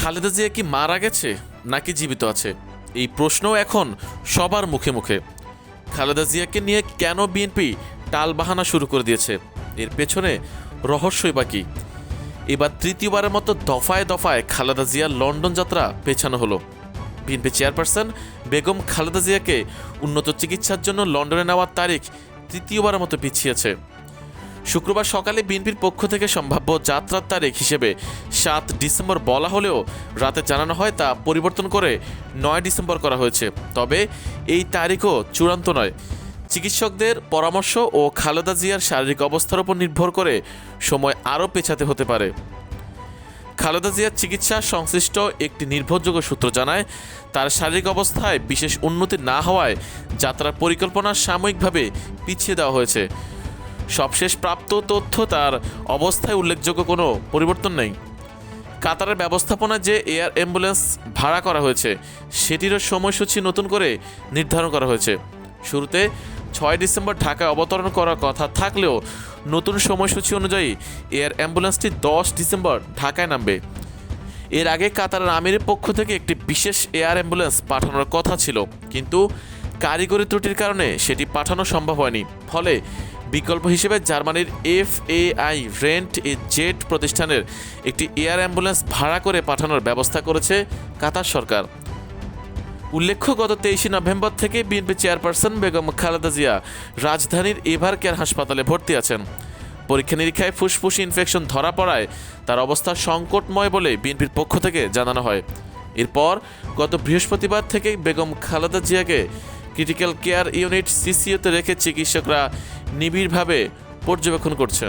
খালেদা জিয়া কি মারা গেছে নাকি জীবিত আছে, এই প্রশ্নও এখন সবার মুখে মুখে। খালেদা জিয়াকে নিয়ে কেন বিএনপি টালবাহানা শুরু করে দিয়েছে, এর পেছনে রহস্যই বা কী? এবার তৃতীয়বারের মতো দফায় দফায় খালেদা জিয়ার লন্ডন যাত্রা পেছানো হলো। বিএনপি চেয়ারপারসন বেগম খালেদা জিয়াকে উন্নত চিকিৎসার জন্য লন্ডনে নেওয়ার তারিখ তৃতীয়বারের মতো পিছিয়েছে। শুক্রবার সকালে বিএনপির পক্ষ থেকে সম্ভাব্য যাত্রার তারিখ হিসেবে ৭ ডিসেম্বর বলা হলেও রাতে জানানো হয় তা পরিবর্তন করে ৯ ডিসেম্বর করা হয়েছে। তবে এই তারিখও চূড়ান্ত নয়। চিকিৎসকদের পরামর্শ ও খালেদা জিয়ার শারীরিক অবস্থার উপর নির্ভর করে সময় আরও পেছাতে হতে পারে। খালেদা জিয়ার চিকিৎসা সংশ্লিষ্ট একটি নির্ভরযোগ্য সূত্র জানায়, তার শারীরিক অবস্থায় বিশেষ উন্নতি না হওয়ায় যাত্রার পরিকল্পনা সাময়িকভাবে পিছিয়ে দেওয়া হয়েছে। সবশেষ প্রাপ্ত তথ্য, তার অবস্থায় উল্লেখযোগ্য কোনো পরিবর্তন নেই। কাতারের ব্যবস্থাপনায় যে এয়ার অ্যাম্বুলেন্স ভাড়া করা হয়েছে সেটিরও সময়সূচি নতুন করে নির্ধারণ করা হয়েছে। শুরুতে ৬ ডিসেম্বর ঢাকায় অবতরণ করার কথা থাকলেও নতুন সময়সূচি অনুযায়ী এয়ার অ্যাম্বুলেন্সটি ১০ ডিসেম্বর ঢাকায় নামবে। এর আগে কাতারের আমিরের পক্ষ থেকে একটি বিশেষ এয়ার অ্যাম্বুলেন্স পাঠানোর কথা ছিল, কিন্তু কারিগরি ত্রুটির কারণে সেটি পাঠানো সম্ভব হয়নি। ফলে বিকল্প হিসেবে জার্মানির FAI রেন্ট এ জেট প্রতিষ্ঠানের একটি এয়ার অ্যাম্বুলেন্স ভাড়া করে পাঠানোর ব্যবস্থা করেছে কাতার সরকার। উল্লেখ্য, গত ২৩ নভেম্বর থেকে বিএনপি চেয়ারপারসন বেগম খালেদা জিয়া রাজধানীর এভার কেয়ার হাসপাতালে ভর্তি আছেন। পরীক্ষা নিরীক্ষায় ফুসফুস ইনফেকশন ধরা পড়ায় তার অবস্থা সংকটময় বলে বিএনপির পক্ষ থেকে জানানো হয়। এরপর গত বৃহস্পতিবার থেকে বেগম খালেদা জিয়াকে ক্রিটিক্যাল কেয়ার ইউনিট CCUতে রেখে চিকিৎসকরা নিবিড়ভাবে পর্যবেক্ষণ করছেন।